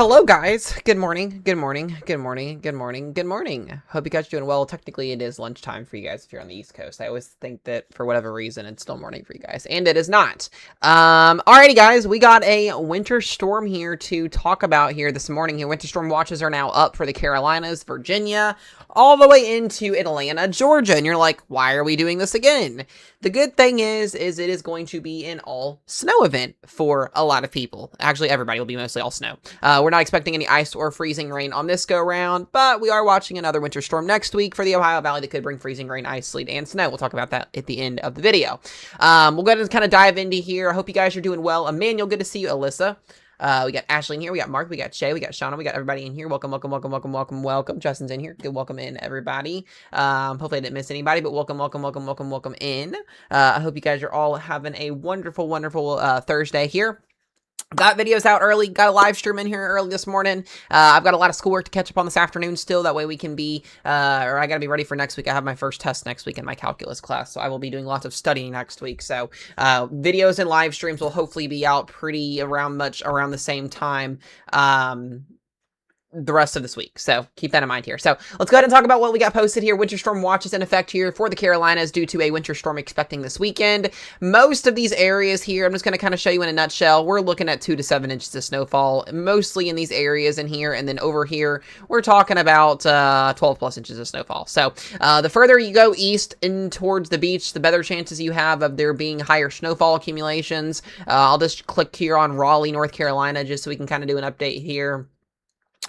Hello guys, good morning, good morning, good morning, good morning, good morning. Hope you guys are doing well. Technically it is lunchtime for you guys if you're on the East Coast. I always think that for whatever reason it's still morning for you guys, and it is not. Alrighty guys, we got a winter storm here to talk about here this morning. Here, winter storm watches are now up for the Carolinas, Virginia, all the way into Atlanta, Georgia, and you're like, why are we doing this again? The good thing is it is going to be an all snow event for a lot of people. Actually, everybody will be mostly all snow. We're not expecting any ice or freezing rain on this go round, but we are watching another winter storm next week for the Ohio Valley that could bring freezing rain, ice, sleet, and snow. We'll talk about that at the end of the video. We'll go ahead and kind of dive into here. I hope you guys are doing well. Emmanuel, good to see you. Alyssa. We got Ashley in here, we got Mark, we got Shay, we got Shauna, we got everybody in here. Welcome, welcome, welcome, welcome, welcome, welcome. Justin's in here. Good, welcome in, everybody. Hopefully I didn't miss anybody, but welcome, welcome, welcome, welcome, welcome in. I hope you guys are all having a wonderful, wonderful Thursday here. Got videos out early, got a live stream in here early this morning. I've got a lot of schoolwork to catch up on this afternoon still. That way we can be, or I got to be ready for next week. I have my first test next week in my calculus class, so I will be doing lots of studying next week. So videos and live streams will hopefully be out pretty around the same time. The rest of this week. So keep that in mind here. So let's go ahead and talk about what we got posted here. Winter storm watches in effect here for the Carolinas due to a winter storm expecting this weekend. Most of these areas here, I'm just going to kind of show you in a nutshell. We're looking at 2 to 7 inches of snowfall, mostly in these areas in here. And then over here, we're talking about 12 plus inches of snowfall. So the further you go east in towards the beach, the better chances you have of there being higher snowfall accumulations. I'll just click here on Raleigh, North Carolina, just so we can kind of do an update here.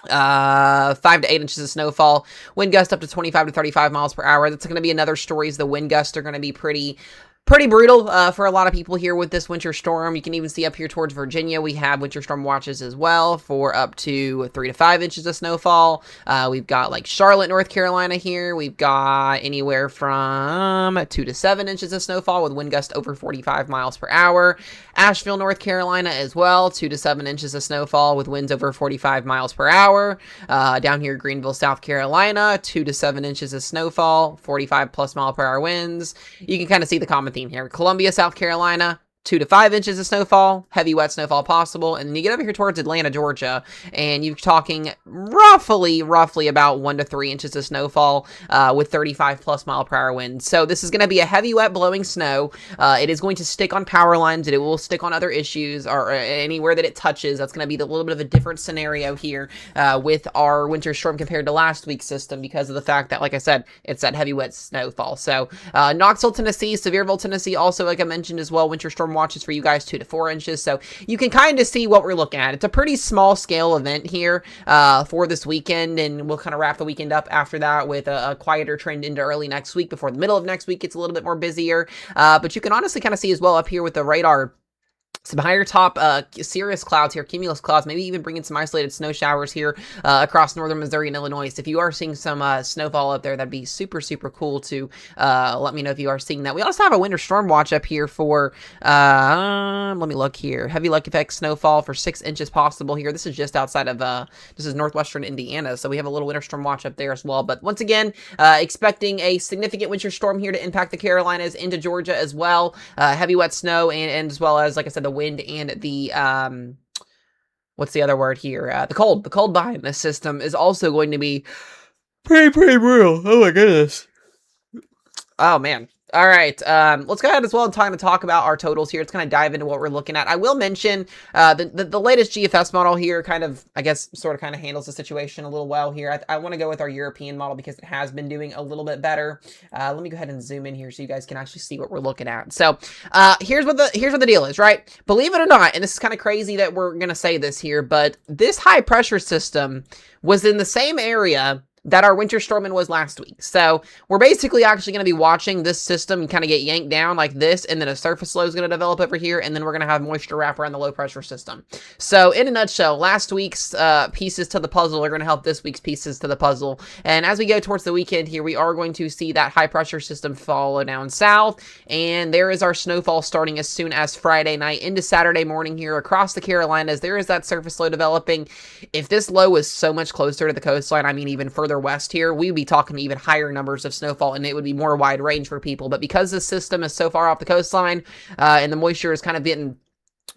5 to 8 inches of snowfall, wind gust up to 25 to 35 miles per hour. That's going to be another story, is the wind gusts are going to be pretty brutal for a lot of people here with this winter storm. You can even see up here towards Virginia, we have winter storm watches as well for up to 3 to 5 inches of snowfall. We've got like Charlotte, North Carolina here. We've got anywhere from 2 to 7 inches of snowfall with wind gust over 45 miles per hour. Asheville, North Carolina as well, 2 to 7 inches of snowfall with winds over 45 miles per hour. Down here, Greenville, South Carolina, 2 to 7 inches of snowfall, 45 plus mile per hour winds. You can kind of see the common theme here. Columbia, South Carolina, 2 to 5 inches of snowfall, heavy wet snowfall possible. And then you get over here towards Atlanta, Georgia, and you're talking roughly about 1 to 3 inches of snowfall with 35 plus mile per hour winds. So this is going to be a heavy wet blowing snow. It is going to stick on power lines, and it will stick on other issues or anywhere that it touches. That's going to be a little bit of a different scenario here with our winter storm compared to last week's system, because of the fact that, like I said, it's that heavy wet snowfall. So Knoxville, Tennessee, Sevierville, Tennessee, also, like I mentioned as well, winter storm watches for you guys 2 to 4 inches. So you can kind of see what we're looking at. It's a pretty small scale event here for this weekend, and we'll kind of wrap the weekend up after that with a quieter trend into early next week before the middle of next week gets a little bit more busier. But you can honestly kind of see as well up here with the radar some higher top cirrus clouds here, cumulus clouds, maybe even bringing some isolated snow showers here across northern Missouri and Illinois. So if you are seeing some snowfall up there, that'd be super cool to let me know if you are seeing that. We also have a winter storm watch up here for, let me look here, heavy lake effect snowfall for 6 inches possible here. This is just outside of, this is northwestern Indiana, so we have a little winter storm watch up there as well. But once again, expecting a significant winter storm here to impact the Carolinas into Georgia as well. Heavy wet snow and as well as, like I said, the wind and the what's the other word here, the cold behind this system is also going to be pretty brutal. Oh my goodness. Oh man. All right, let's go ahead as well and time to talk about our totals here. Let's kind of dive into what we're looking at. I will mention the latest GFS model here kind of, I guess, sort of handles the situation a little well here. I want to go with our European model because it has been doing a little bit better. Let me go ahead and zoom in here so you guys can actually see what we're looking at. So here's what the deal is, right? Believe it or not, and this is kind of crazy that we're going to say this here, but this high pressure system was in the same area that our winter storm was last week. So we're basically actually going to be watching this system kind of get yanked down like this, and then a surface low is going to develop over here, and then we're going to have moisture wrap around the low pressure system. So in a nutshell, last week's pieces to the puzzle are going to help this week's pieces to the puzzle. And as we go towards the weekend here, we are going to see that high pressure system follow down south, and there is our snowfall starting as soon as Friday night into Saturday morning here across the Carolinas. There is that surface low developing. If this low is so much closer to the coastline, I mean even further west here, we would be talking even higher numbers of snowfall, and it would be more wide range for people. But because this system is so far off the coastline and the moisture is kind of getting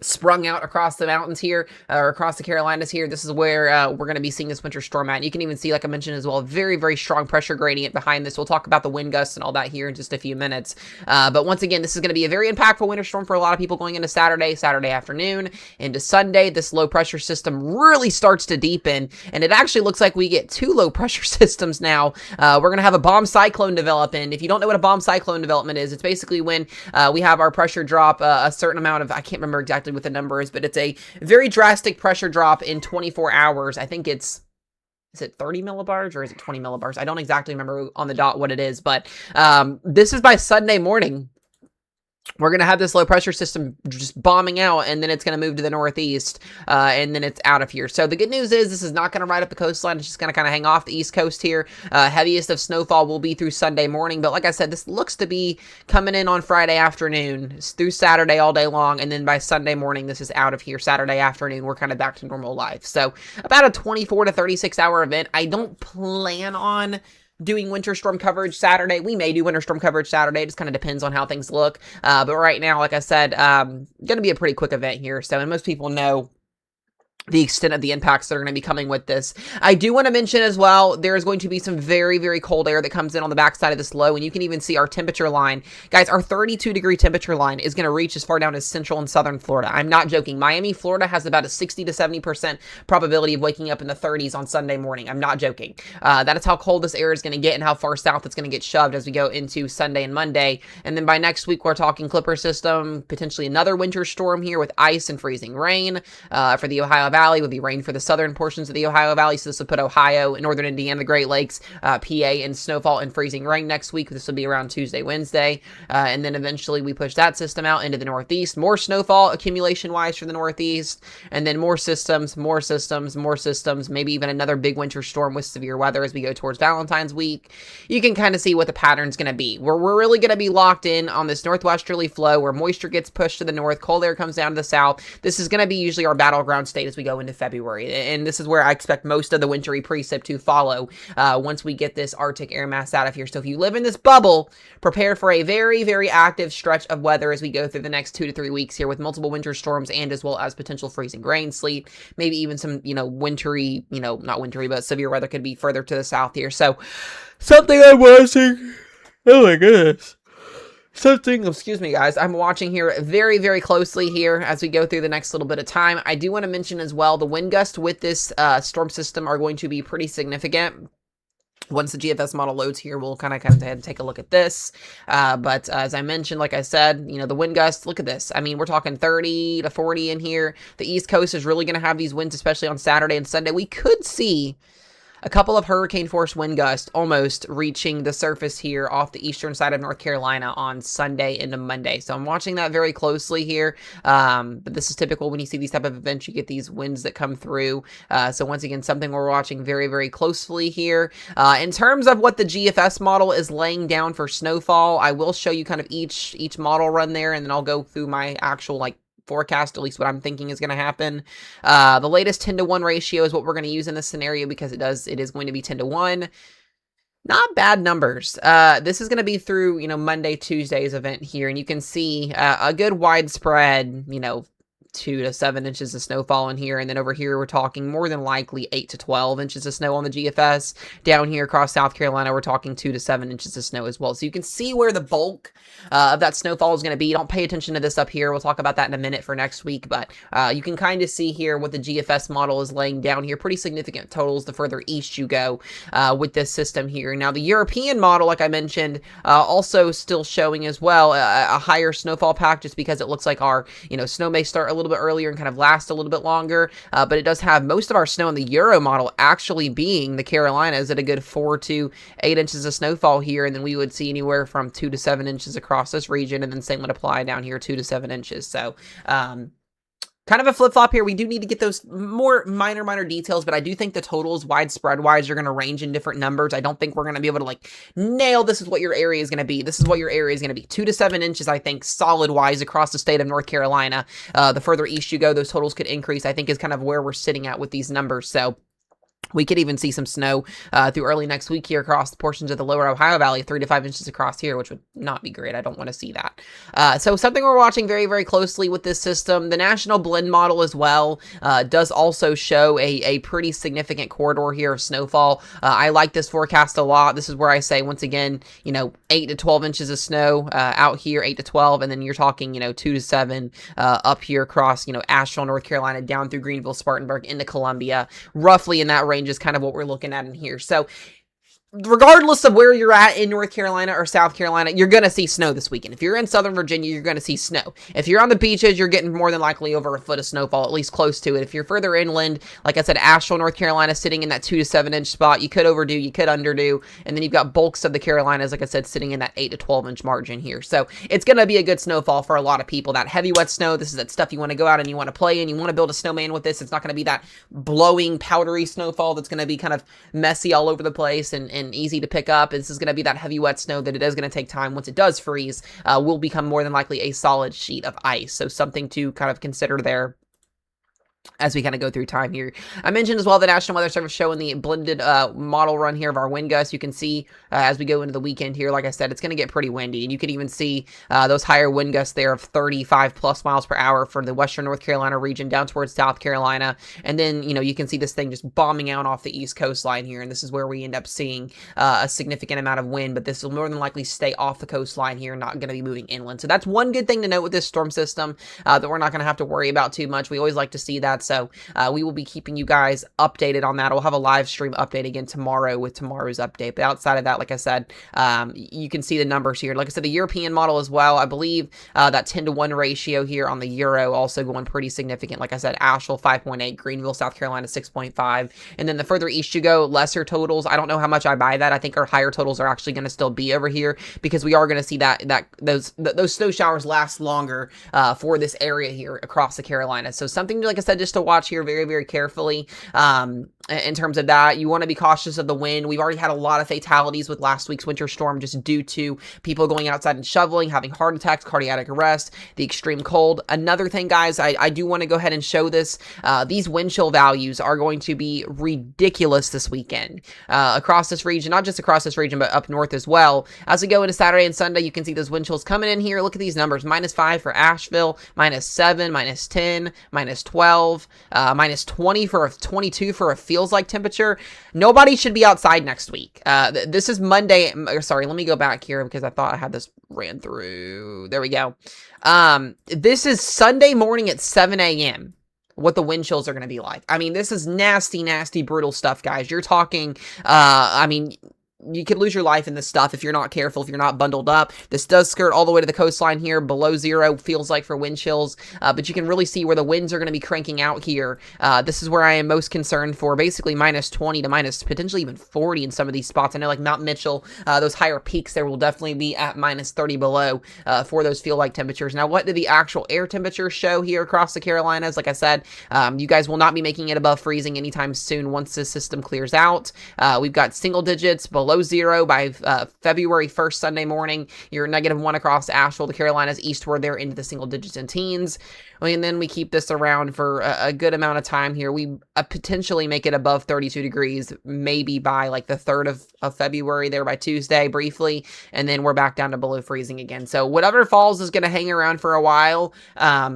sprung out across the mountains here, or across the Carolinas here. This is where we're going to be seeing this winter storm at. And you can even see, like I mentioned as well, very, very strong pressure gradient behind this. We'll talk about the wind gusts and all that here in just a few minutes. But once again, this is going to be a very impactful winter storm for a lot of people going into Saturday afternoon, into Sunday. This low pressure system really starts to deepen, and it actually looks like we get 2 low pressure systems now. We're going to have a bomb cyclone develop, and if you don't know what a bomb cyclone development is, it's basically when we have our pressure drop a certain amount of, I can't remember exactly what the number is, but it's a very drastic pressure drop in 24 hours. I think is it 30 millibars or is it 20 millibars? I don't exactly remember on the dot what it is, but this is by Sunday morning. We're going to have this low pressure system just bombing out, and then it's going to move to the northeast, and then it's out of here. So the good news is this is not going to ride up the coastline. It's just going to kind of hang off the east coast here. Heaviest of snowfall will be through Sunday morning, but like I said, this looks to be coming in on Friday afternoon. It's through Saturday all day long, and then by Sunday morning, this is out of here. Saturday afternoon, we're kind of back to normal life. So about a 24 to 36 hour event. I don't plan on doing winter storm coverage Saturday. We may do winter storm coverage Saturday. It just kind of depends on how things look. But right now, like I said, going to be a pretty quick event here. So, and most people know the extent of the impacts that are going to be coming with this. I do want to mention as well, there is going to be some very, very cold air that comes in on the backside of this low, and you can even see our temperature line. Guys, our 32-degree temperature line is going to reach as far down as central and southern Florida. I'm not joking. Miami, Florida has about a 60 to 70% probability of waking up in the 30s on Sunday morning. I'm not joking. That is how cold this air is going to get and how far south it's going to get shoved as we go into Sunday and Monday. And then by next week, we're talking Clipper system, potentially another winter storm here with ice and freezing rain for the Ohio Valley. Would be rain for the southern portions of the Ohio Valley, so this would put Ohio, northern Indiana, the Great Lakes, PA, in snowfall and freezing rain next week. This will be around Tuesday, Wednesday, and then eventually we push that system out into the northeast. More snowfall accumulation-wise for the northeast, and then more systems, maybe even another big winter storm with severe weather as we go towards Valentine's week. You can kind of see what the pattern's going to be. We're really going to be locked in on this northwesterly flow where moisture gets pushed to the north, cold air comes down to the south. This is going to be usually our battleground state as we go into February, and this is where I expect most of the wintry precip to follow once we get this Arctic air mass out of here. So if you live in this bubble, prepare for a very, very active stretch of weather as we go through the next 2 to 3 weeks here with multiple winter storms and as well as potential freezing rain, sleet, maybe even some, wintry, not wintry, but severe weather could be further to the south here. So something I'm watching, oh my goodness. Excuse me, guys, I'm watching here very, very closely here as we go through the next little bit of time. I do want to mention as well, the wind gusts with this storm system are going to be pretty significant. Once the GFS model loads here, we'll kind of take a look at this. But as I mentioned, like I said, the wind gusts, look at this. I mean, we're talking 30 to 40 in here. The East Coast is really going to have these winds, especially on Saturday and Sunday. We could see a couple of hurricane force wind gusts almost reaching the surface here off the eastern side of North Carolina on Sunday into Monday. So I'm watching that very closely here. But this is typical when you see these type of events, you get these winds that come through. So once again, something we're watching very, very closely here. In terms of what the GFS model is laying down for snowfall, I will show you kind of each model run there, and then I'll go through my actual forecast, at least what I'm thinking is going to happen. The latest 10-to-1 ratio is what we're going to use in this scenario because it is going to be 10-to-1. Not bad numbers. This is going to be through, Monday, Tuesday's event here, and you can see a good widespread, 2 to 7 inches of snowfall in here, and then over here we're talking more than likely 8 to 12 inches of snow on the GFS. Down here across South Carolina, we're talking 2 to 7 inches of snow as well. So you can see where the bulk of that snowfall is going to be. Don't pay attention to this up here. We'll talk about that in a minute for next week, but you can kind of see here what the GFS model is laying down here. Pretty significant totals the further east you go with this system here. Now the European model, like I mentioned, also still showing as well a higher snowfall pack, just because it looks like our snow may start a little bit earlier and kind of last a little bit longer, but it does have most of our snow in the Euro model actually being the Carolinas at a good 4 to 8 inches of snowfall here, and then we would see anywhere from 2 to 7 inches across this region, and then same would apply down here, 2 to 7 inches. So kind of a flip-flop here. We do need to get those more minor details, but I do think the totals widespread-wise are going to range in different numbers. I don't think we're going to be able to nail this is what your area is going to be. This is what your area is going to be. 2 to 7 inches, I think, solid-wise across the state of North Carolina. The further east you go, those totals could increase, I think, is kind of where we're sitting at with these numbers. So We could even see some snow through early next week here across the portions of the lower Ohio Valley, 3 to 5 inches across here, which would not be great. I don't want to see that. So something we're watching very, very closely with this system. The national blend model as well does also show a pretty significant corridor here of snowfall. I like this forecast a lot. This is where I say, once again, 8 to 12 inches of snow out here, 8 to 12, and then you're talking, 2 to 7 up here across, Asheville, North Carolina, down through Greenville, Spartanburg, into Columbia, roughly in that range is kind of what we're looking at in here. So regardless of where you're at in North Carolina or South Carolina, you're going to see snow this weekend. If you're in Southern Virginia, you're going to see snow. If you're on the beaches, you're getting more than likely over a foot of snowfall, at least close to it. If you're further inland, like I said, Asheville, North Carolina, sitting in that 2 to 7 inch spot, you could overdo, you could underdo, and then you've got bulks of the Carolinas, like I said, sitting in that 8 to 12 inch margin here. So it's going to be a good snowfall for a lot of people. That heavy, wet snow, this is that stuff you want to go out and you want to play in. You want to build a snowman with this. It's not going to be that blowing, powdery snowfall that's going to be kind of messy all over the place and easy to pick up. This is going to be that heavy, wet snow that it is going to take time. Once it does freeze, will become more than likely a solid sheet of ice. So something to kind of consider there as we kind of go through time here. I mentioned as well the National Weather Service showing the blended model run here of our wind gusts. You can see as we go into the weekend here, like I said, it's going to get pretty windy, and you can even see those higher wind gusts there of 35 plus miles per hour for the western North Carolina region down towards South Carolina. And then, you can see this thing just bombing out off the east coastline here, and this is where we end up seeing a significant amount of wind, but this will more than likely stay off the coastline here, not going to be moving inland. So that's one good thing to note with this storm system that we're not going to have to worry about too much. We always like to see that. So we will be keeping you guys updated on that. We'll have a live stream update again tomorrow with tomorrow's update. But outside of that, like I said, you can see the numbers here. Like I said, the European model as well, I believe that 10 to 1 ratio here on the Euro also going pretty significant. Like I said, Asheville 5.8, Greenville, South Carolina 6.5. And then the further east you go, lesser totals. I don't know how much I buy that. I think our higher totals are actually going to still be over here because we are going to see those snow showers last longer for this area here across the Carolinas. So something, like I said, just to watch here very, very carefully. In terms of that, you want to be cautious of the wind. We've already had a lot of fatalities with last week's winter storm just due to people going outside and shoveling, having heart attacks, cardiac arrest, the extreme cold. Another thing, guys, I do want to go ahead and show this. These wind chill values are going to be ridiculous this weekend across this region, not just across this region, but up north as well. As we go into Saturday and Sunday, you can see those wind chills coming in here. Look at these numbers, -5 for Asheville, -7, -10, -12, -20 for 22 for a feels like temperature. Nobody should be outside next week. This is Monday. Sorry, let me go back here because I thought I had this ran through. There we go. This is Sunday morning at 7 a.m. what the wind chills are going to be like. I mean, this is nasty, nasty, brutal stuff, guys. You're talking, you could lose your life in this stuff if you're not careful, if you're not bundled up. This does skirt all the way to the coastline here, below zero, feels like for wind chills, but you can really see where the winds are going to be cranking out here. This is where I am most concerned for basically -20 to potentially even 40 in some of these spots. I know like Mount Mitchell, those higher peaks there will definitely be at -30 below for those feel-like temperatures. Now, what do the actual air temperatures show here across the Carolinas? Like I said, you guys will not be making it above freezing anytime soon once this system clears out. We've got single digits below zero by February 1st, Sunday morning. You're -1 across Asheville, the Carolinas, eastward there into the single digits and teens. And then we keep this around for a good amount of time here. We potentially make it above 32 degrees, maybe by like the 3rd of February there by Tuesday briefly. And then we're back down to below freezing again. So whatever falls is going to hang around for a while.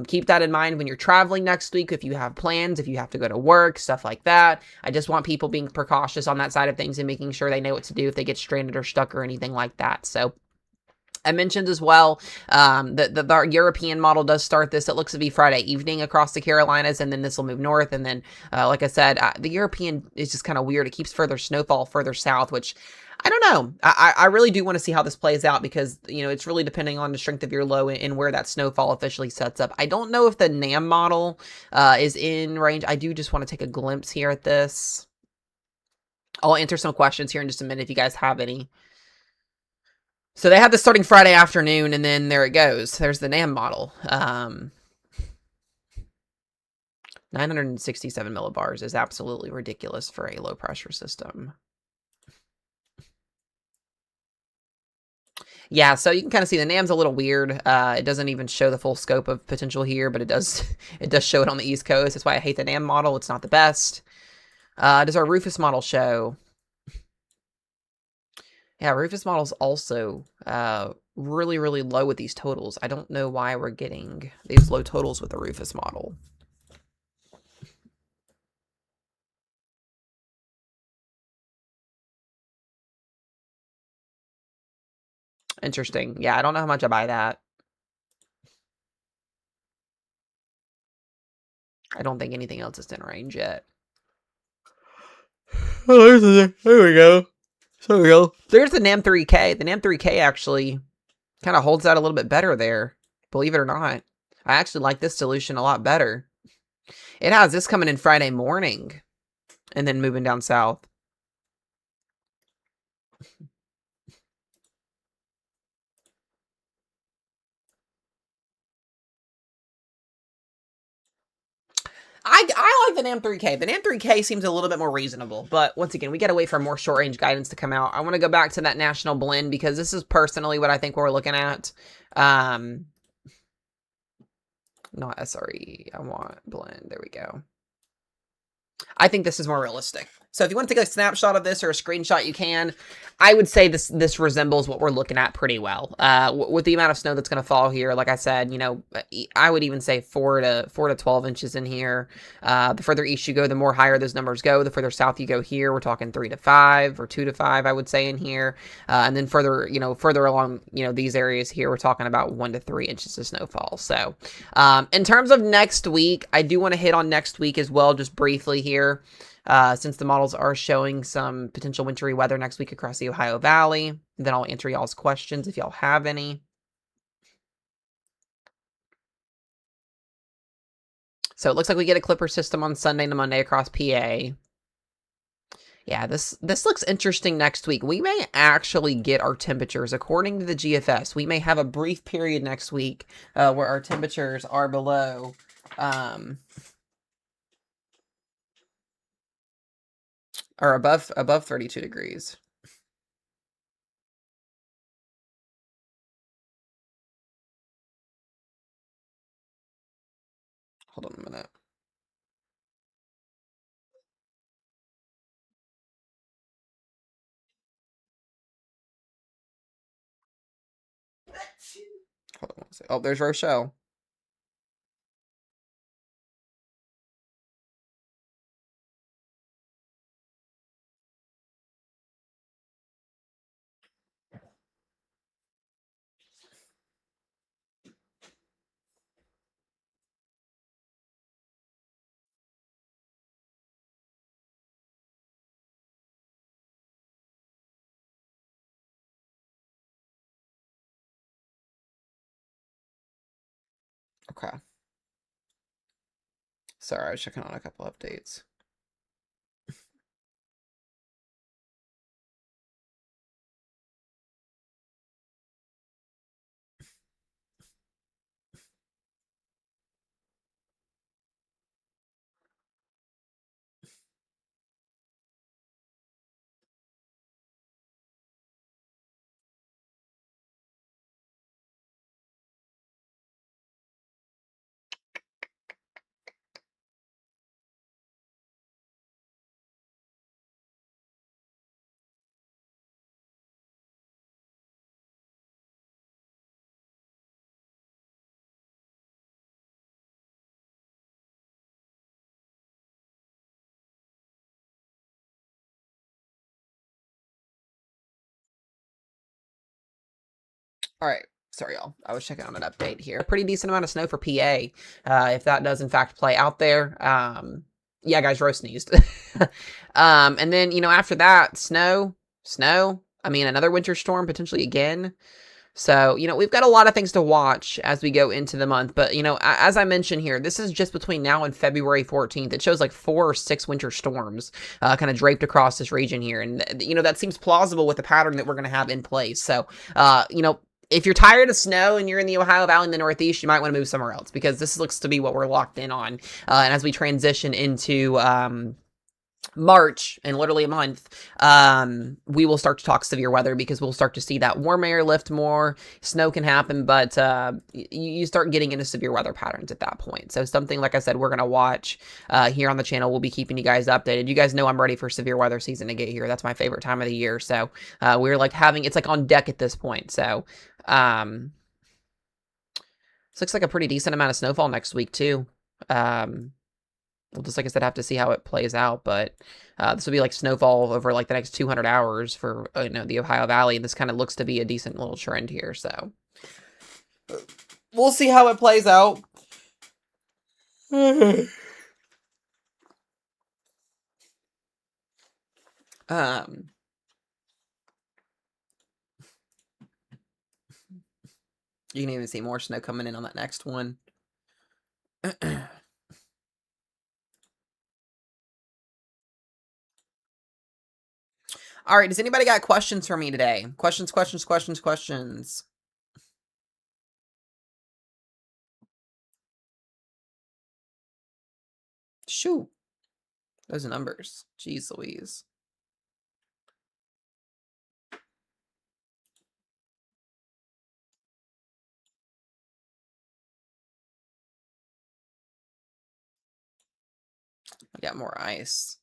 Keep that in mind when you're traveling next week, if you have plans, if you have to go to work, stuff like that. I just want people being precautious on that side of things and making sure they know what to do if they get stranded or stuck or anything like that. So I mentioned as well that our European model does start this. It looks to be Friday evening across the Carolinas, and then this will move north. And then, like I said, the European is just kind of weird. It keeps further snowfall further south, which I don't know. I really do want to see how this plays out because, it's really depending on the strength of your low and where that snowfall officially sets up. I don't know if the NAM model is in range. I do just want to take a glimpse here at this. I'll answer some questions here in just a minute if you guys have any. So they have this starting Friday afternoon, and then there it goes. There's the NAM model. 967 millibars is absolutely ridiculous for a low-pressure system. Yeah, so you can kind of see the NAM's a little weird. It doesn't even show the full scope of potential here, but it does show it on the East Coast. That's why I hate the NAM model. It's not the best. Does our Rufus model show? Yeah, Rufus model's also really, really low with these totals. I don't know why we're getting these low totals with the Rufus model. Interesting. Yeah, I don't know how much I buy that. I don't think anything else is in range yet. Oh, there we go. There we go. There's the NAM 3K. The NAM 3K actually kind of holds out a little bit better there, believe it or not. I actually like this solution a lot better. It has this coming in Friday morning and then moving down south. I like the NAM 3K. The NAM 3K seems a little bit more reasonable, but once again, we got to wait for more short range guidance to come out. I want to go back to that national blend because this is personally what I think we're looking at. Not SRE. I want blend. There we go. I think this is more realistic. So if you want to take a snapshot of this or a screenshot, you can. I would say this resembles what we're looking at pretty well. With the amount of snow that's going to fall here, like I said, you know, I would even say 4 to 12 inches in here. The further east you go, the more higher those numbers go. The further south you go here, we're talking 3 to 5 or 2 to 5, I would say in here. And then further, you know, further along, you know, these areas here, we're talking about 1 to 3 inches of snowfall. So in terms of next week, I do want to hit on next week as well, just briefly here. Since the models are showing some potential wintry weather next week across the Ohio Valley. Then I'll answer y'all's questions if y'all have any. So it looks like we get a clipper system on Sunday to Monday across PA. Yeah, this looks interesting next week. We may actually get our temperatures. According to the GFS, we may have a brief period next week where our temperatures are below... or above 32 degrees. Hold on a minute. Hold on one second. Oh, there's Rochelle. Okay. Sorry, I was checking on a couple updates. All right. Sorry, y'all. I was checking on an update here. A pretty decent amount of snow for PA, if that does in fact play out there. Yeah, guys, Rose sneezed. And then, you know, after that, snow. I mean, another winter storm potentially again. So, you know, we've got a lot of things to watch as we go into the month. But, you know, as I mentioned here, this is just between now and February 14th. It shows like 4 or 6 winter storms kind of draped across this region here. And, you know, that seems plausible with the pattern that we're going to have in place. So, you know, if you're tired of snow and you're in the Ohio Valley in the Northeast, you might want to move somewhere else because this looks to be what we're locked in on. And as we transition into March, in literally a month, we will start to talk severe weather because we'll start to see that warm air lift more. Snow can happen, but you start getting into severe weather patterns at that point. So something, like I said, we're going to watch here on the channel. We'll be keeping you guys updated. You guys know I'm ready for severe weather season to get here. That's my favorite time of the year. So we're like it's like on deck at this point. So this looks like a pretty decent amount of snowfall next week too. We'll just, like I said, have to see how it plays out, but this will be like snowfall over like the next 200 hours for the Ohio Valley, and this kind of looks to be a decent little trend here, so we'll see how it plays out. You can even see more snow coming in on that next one. All right, does anybody got questions for me today? Questions. Shoot. Those numbers. Jeez Louise. I got more ice.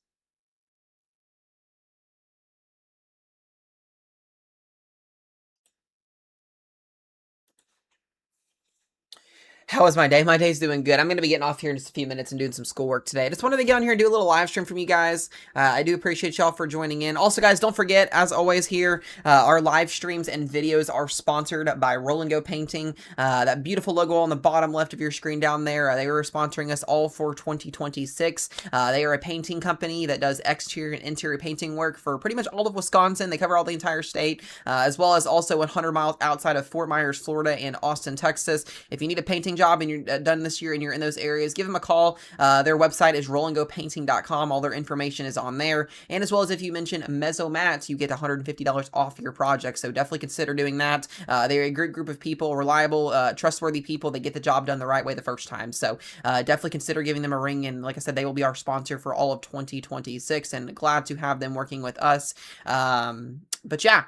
How was my day? My day's doing good. I'm going to be getting off here in just a few minutes and doing some schoolwork today. I just wanted to get on here and do a little live stream from you guys. I do appreciate y'all for joining in. Also, guys, don't forget, as always here, our live streams and videos are sponsored by Roll and Go Painting. That beautiful logo on the bottom left of your screen down there, they were sponsoring us all for 2026. They are a painting company that does exterior and interior painting work for pretty much all of Wisconsin. They cover all the entire state, as well as also 100 miles outside of Fort Myers, Florida, and Austin, Texas. If you need a painting job and you're done this year and you're in those areas, give them a call. Their website is rollandgopainting.com. All their information is on there. And as well as if you mention Mezzo-Mats, you get $150 off your project. So definitely consider doing that. They're a great group of people, reliable, trustworthy people. They get the job done the right way the first time. So definitely consider giving them a ring. And like I said, they will be our sponsor for all of 2026. And glad to have them working with us. But yeah.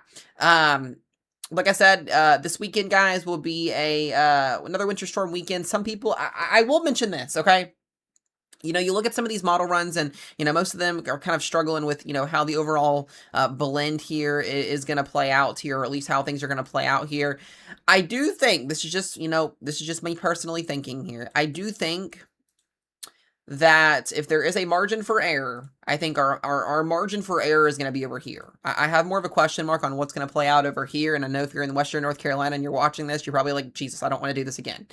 Like I said, this weekend, guys, will be another winter storm weekend. Some people, I will mention this, okay? You look at some of these model runs and, most of them are kind of struggling with, how the overall blend here is going to play out here, or at least how things are going to play out here. I do think, this is just me personally thinking here. I do think that if there is a margin for error, I think our margin for error is going to be over here. I have more of a question mark on what's going to play out over here, and I know if you're in Western North Carolina and you're watching this, you're probably like, Jesus, I don't want to do this again.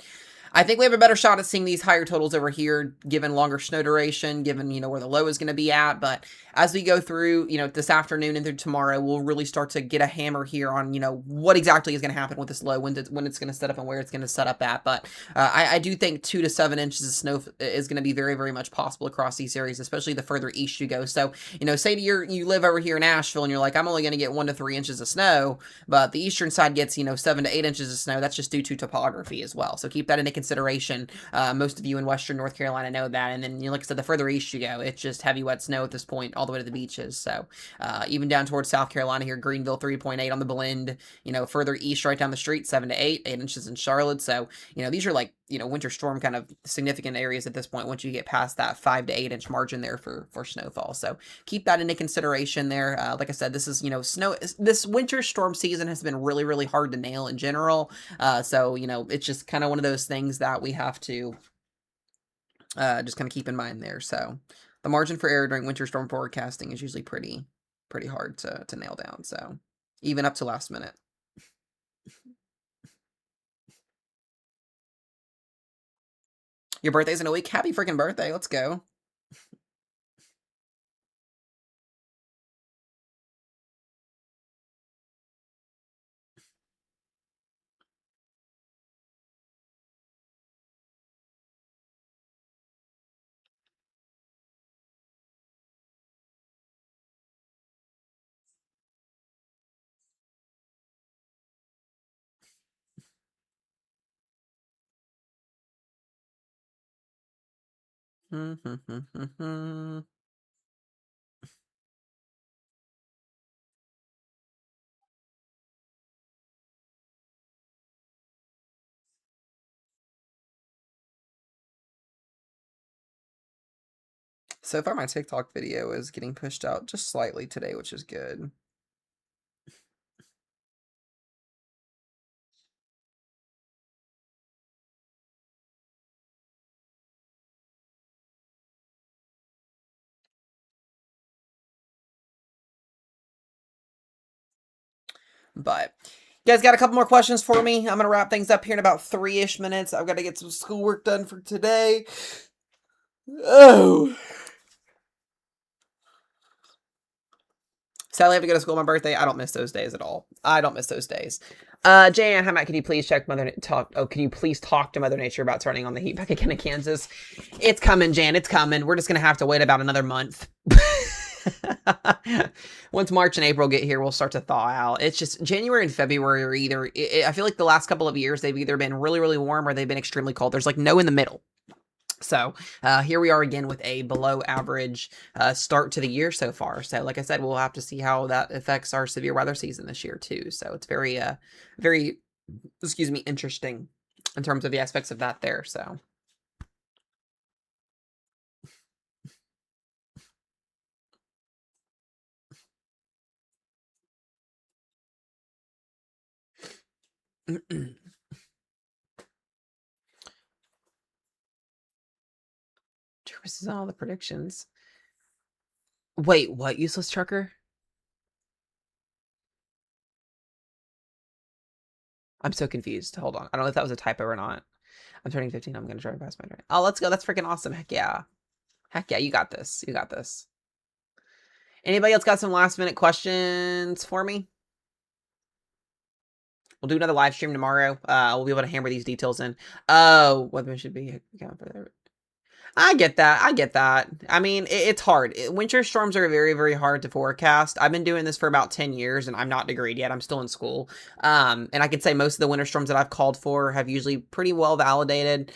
I think we have a better shot at seeing these higher totals over here, given longer snow duration, given, where the low is going to be at. But as we go through, this afternoon and through tomorrow, we'll really start to get a hammer here on, what exactly is going to happen with this low, when it's going to set up and where it's going to set up at. But I do think 2 to 7 inches of snow is going to be very, very much possible across these areas, especially the further east you go. So, say you live over here in Asheville and you're like, I'm only going to get 1 to 3 inches of snow, but the eastern side gets, 7 to 8 inches of snow. That's just due to topography as well. So keep that into consideration. Most of you in Western North Carolina know that. And then, like I said, the further east you go, it's just heavy, wet snow at this point, all the way to the beaches. So even down towards South Carolina here, Greenville, 3.8 on the blend. Further east, right down the street, 7 to 8 inches in Charlotte. So, these are like, winter storm kind of significant areas at this point once you get past that 5 to 8 inch margin there for snowfall. So keep that into consideration there. Like I said, this is, this winter storm season has been really, really hard to nail in general. So, it's just kind of one of those things that we have to just kind of keep in mind there. So the margin for error during winter storm forecasting is usually pretty hard to nail down. So even up to last minute. Your birthday's in a week. Happy freaking birthday. Let's go. So far, my TikTok video is getting pushed out just slightly today, which is good. But you guys got a couple more questions for me? I'm going to wrap things up here in about 3-ish minutes. I've got to get some schoolwork done for today. Oh. Sadly, I have to go to school on my birthday. I don't miss those days at all. I don't miss those days. Jan, how about, can you please check can you please talk to Mother Nature about turning on the heat back again in Kansas? It's coming, Jan. It's coming. We're just going to have to wait about another month. Once March and April get here, we'll start to thaw out. It's just January and February are either, I feel like the last couple of years, they've either been really, really warm or they've been extremely cold. There's like no in the middle. So here we are again with a below average start to the year so far. So like I said, we'll have to see how that affects our severe weather season this year too. So it's very, very, excuse me, interesting in terms of the aspects of that there. So. This is all the predictions. Wait, what? Useless trucker? I'm so confused. Hold on. I don't know if that was a typo or not. I'm turning 15. I'm going to drive past my drive. Oh, let's go. That's freaking awesome. Heck yeah. Heck yeah. You got this. You got this. Anybody else got some last minute questions for me? We'll do another live stream tomorrow. We'll be able to hammer these details in. Oh, weather should be account for there. I get that. I get that. I mean, it's hard. Winter storms are very, very hard to forecast. I've been doing this for about 10 years and I'm not degreed yet. I'm still in school. And I could say most of the winter storms that I've called for have usually pretty well validated.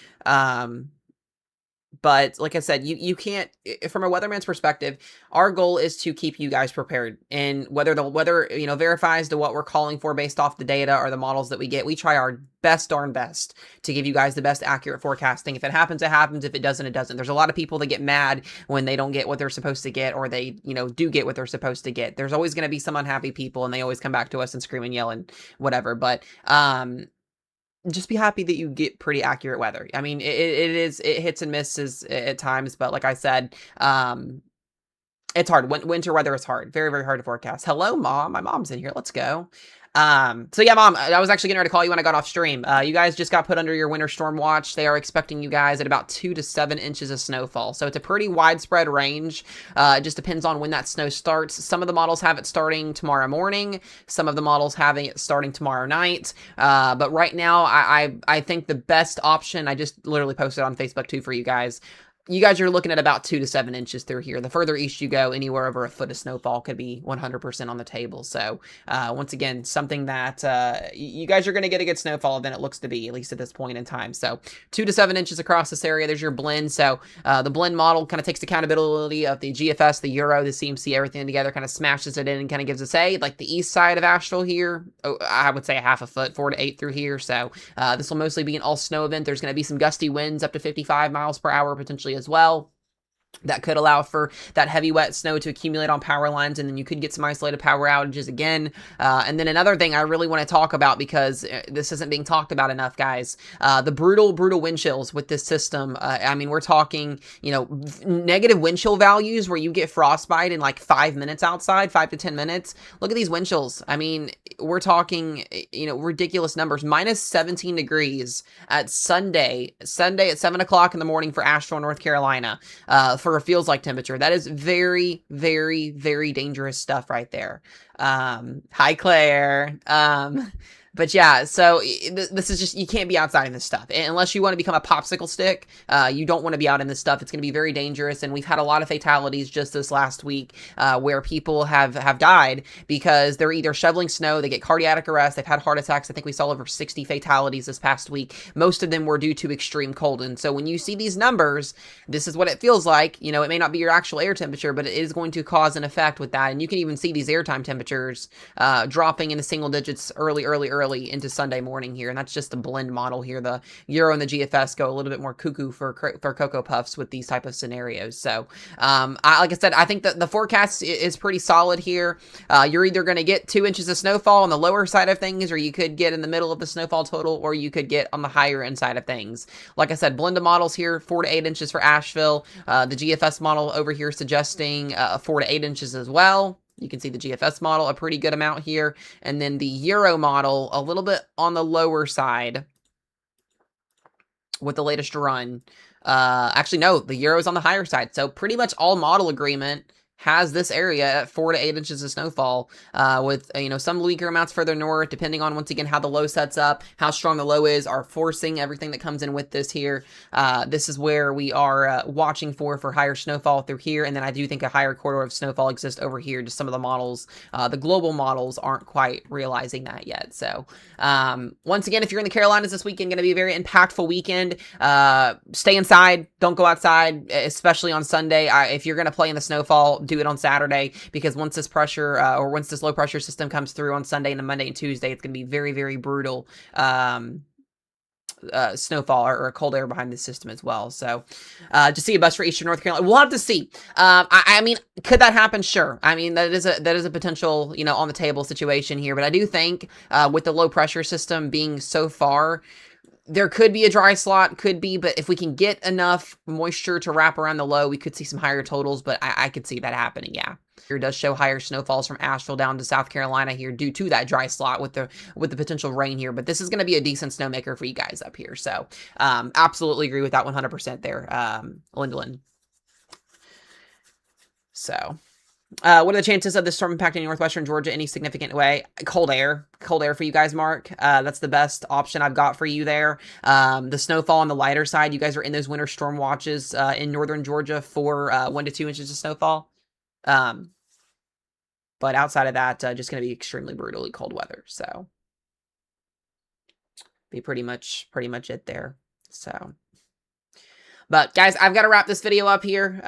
But like I said, you can't, from a weatherman's perspective, our goal is to keep you guys prepared. And whether the weather, verifies to what we're calling for based off the data or the models that we get, we try our darn best to give you guys the best accurate forecasting. If it happens, it happens. If it doesn't, it doesn't. There's a lot of people that get mad when they don't get what they're supposed to get, or they, do get what they're supposed to get. There's always going to be some unhappy people, and they always come back to us and scream and yell and whatever. But, just be happy that you get pretty accurate weather. I mean, it hits and misses at times, but like I said, it's hard. Winter weather is hard. Very, very hard to forecast. Hello, Mom. My mom's in here. Let's go. So yeah, Mom, I was actually getting ready to call you when I got off stream. You guys just got put under your winter storm watch. They are expecting you guys at about 2 to 7 inches of snowfall. So it's a pretty widespread range. It just depends on when that snow starts. Some of the models have it starting tomorrow morning. Some of the models having it starting tomorrow night. But right now, I think the best option, I just literally posted on Facebook too for you guys. You guys are looking at about 2 to 7 inches through here. The further east you go, anywhere over a foot of snowfall could be 100% on the table. So, once again, something that you guys are going to get a good snowfall than it looks to be, at least at this point in time. So, 2 to 7 inches across this area. There's your blend. So, the blend model kind of takes accountability of the GFS, the Euro, the CMC, everything together, kind of smashes it in and kind of gives us like the east side of Asheville here. I would say a half a foot, 4 to 8 through here. So, this will mostly be an all snow event. There's going to be some gusty winds up to 55 miles per hour potentially as well. That could allow for that heavy wet snow to accumulate on power lines, and then you could get some isolated power outages again. And then another thing I really want to talk about, because this isn't being talked about enough, guys, the brutal wind chills with this system. I mean, we're talking, negative wind chill values where you get frostbite in like 5 minutes outside, 5 to 10 minutes. Look at these wind chills. I mean, we're talking, ridiculous numbers. Minus 17 degrees at Sunday at 7 o'clock in the morning for Asheville, North Carolina. For a feels like temperature. That is very, very, very dangerous stuff right there. Hi, Claire. But yeah, so this is just, you can't be outside in this stuff. Unless you want to become a popsicle stick, you don't want to be out in this stuff. It's going to be very dangerous. And we've had a lot of fatalities just this last week where people have died because they're either shoveling snow, they get cardiac arrest, they've had heart attacks. I think we saw over 60 fatalities this past week. Most of them were due to extreme cold. And so when you see these numbers, this is what it feels like. It may not be your actual air temperature, but it is going to cause an effect with that. And you can even see these airtime temperatures dropping into single digits early early into Sunday morning here, and that's just the blend model here. The Euro and the GFS go a little bit more cuckoo for Cocoa Puffs with these type of scenarios. So, like I said, I think that the forecast is pretty solid here. You're either going to get 2 inches of snowfall on the lower side of things, or you could get in the middle of the snowfall total, or you could get on the higher end side of things. Like I said, blended models here, 4 to 8 inches for Asheville. The GFS model over here suggesting 4 to 8 inches as well. You can see the GFS model, a pretty good amount here. And then the Euro model, a little bit on the lower side with the latest run. Actually, no, the Euro's on the higher side. So pretty much all model agreement has this area at 4 to 8 inches of snowfall, with, some weaker amounts further north, depending on, once again, how the low sets up, how strong the low is, are forcing everything that comes in with this here. This is where we are watching for higher snowfall through here, and then I do think a higher corridor of snowfall exists over here. Just some of the models, the global models, aren't quite realizing that yet. So, once again, if you're in the Carolinas this weekend, going to be a very impactful weekend. Stay inside, don't go outside, especially on Sunday. If you're going to play in the snowfall, do it on Saturday, because once this pressure once this low pressure system comes through on Sunday and Monday and Tuesday, it's going to be very, very brutal snowfall or cold air behind the system as well. So just see a bus for Eastern North Carolina. We'll have to see. I mean, could that happen? Sure. I mean, that is a potential, on the table situation here, but I do think with the low pressure system being so far, there could be a dry slot, but if we can get enough moisture to wrap around the low, we could see some higher totals, but I could see that happening, yeah. Here does show higher snowfalls from Asheville down to South Carolina here due to that dry slot with the potential rain here, but this is going to be a decent snowmaker for you guys up here, so absolutely agree with that 100% there, Lindlin. So... what are the chances of this storm impacting northwestern Georgia any significant way? Cold air for you guys, Mark. That's the best option I've got for you there. The snowfall on the lighter side, you guys are in those winter storm watches in northern Georgia for 1 to 2 inches of snowfall. But outside of that, just going to be extremely brutally cold weather. So be pretty much it there. So. But guys, I've got to wrap this video up here.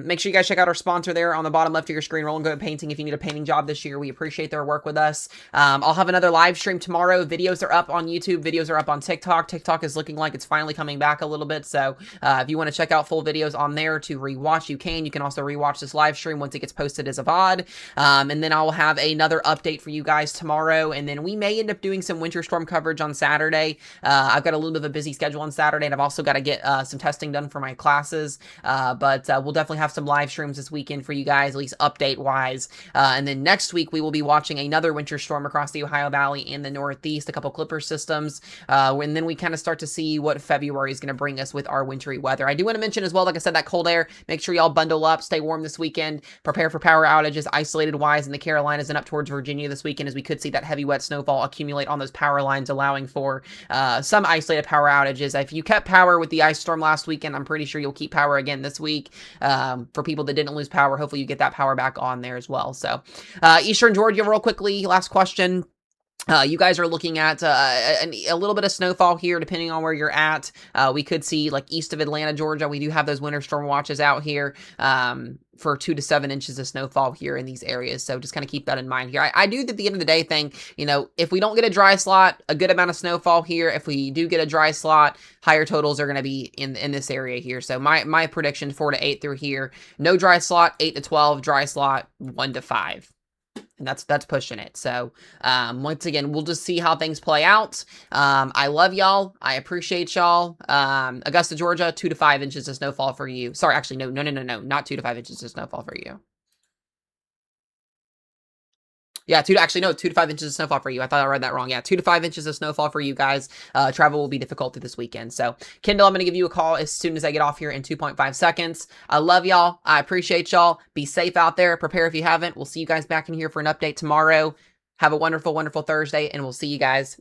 Make sure you guys check out our sponsor there on the bottom left of your screen, Roll and Goat Painting. If you need a painting job this year, we appreciate their work with us. I'll have another live stream tomorrow. Videos are up on YouTube. Videos are up on TikTok. TikTok is looking like it's finally coming back a little bit. So if you want to check out full videos on there to rewatch, you can. You can also rewatch this live stream once it gets posted as a VOD. And then I'll have another update for you guys tomorrow. And then we may end up doing some winter storm coverage on Saturday. I've got a little bit of a busy schedule on Saturday, and I've also got to get some testing done for my classes, but we'll definitely have some live streams this weekend for you guys, at least update wise, and then next week we will be watching another winter storm across the Ohio Valley and the Northeast, a couple Clipper systems, and then we kind of start to see what February is going to bring us with our wintry weather. I do want to mention as well, like I said, that cold air, make sure y'all bundle up, stay warm this weekend, prepare for power outages isolated wise in the Carolinas and up towards Virginia this weekend, as we could see that heavy wet snowfall accumulate on those power lines, allowing for some isolated power outages. If you kept power with the ice storm last weekend, I'm pretty sure you'll keep power again this week. For people that didn't lose power, hopefully you get that power back on there as well. So Eastern Georgia, real quickly, last question. You guys are looking at a little bit of snowfall here, depending on where you're at. We could see, like, east of Atlanta, Georgia, we do have those winter storm watches out here for 2 to 7 inches of snowfall here in these areas. So just kind of keep that in mind here. I do, at the end of the day, think, if we don't get a dry slot, a good amount of snowfall here. If we do get a dry slot, higher totals are going to be in this area here. So my prediction, 4 to 8 through here. No dry slot, 8 to 12. Dry slot, 1 to 5. And that's pushing it. So, once again, we'll just see how things play out. I love y'all. I appreciate y'all. Augusta, Georgia, 2 to 5 inches of snowfall for you. Sorry, actually, no. Not 2 to 5 inches of snowfall for you. Yeah, 2 to 5 inches of snowfall for you. I thought I read that wrong. Yeah, 2 to 5 inches of snowfall for you guys. Travel will be difficult through this weekend. So, Kendall, I'm going to give you a call as soon as I get off here in 2.5 seconds. I love y'all. I appreciate y'all. Be safe out there. Prepare if you haven't. We'll see you guys back in here for an update tomorrow. Have a wonderful, wonderful Thursday, and we'll see you guys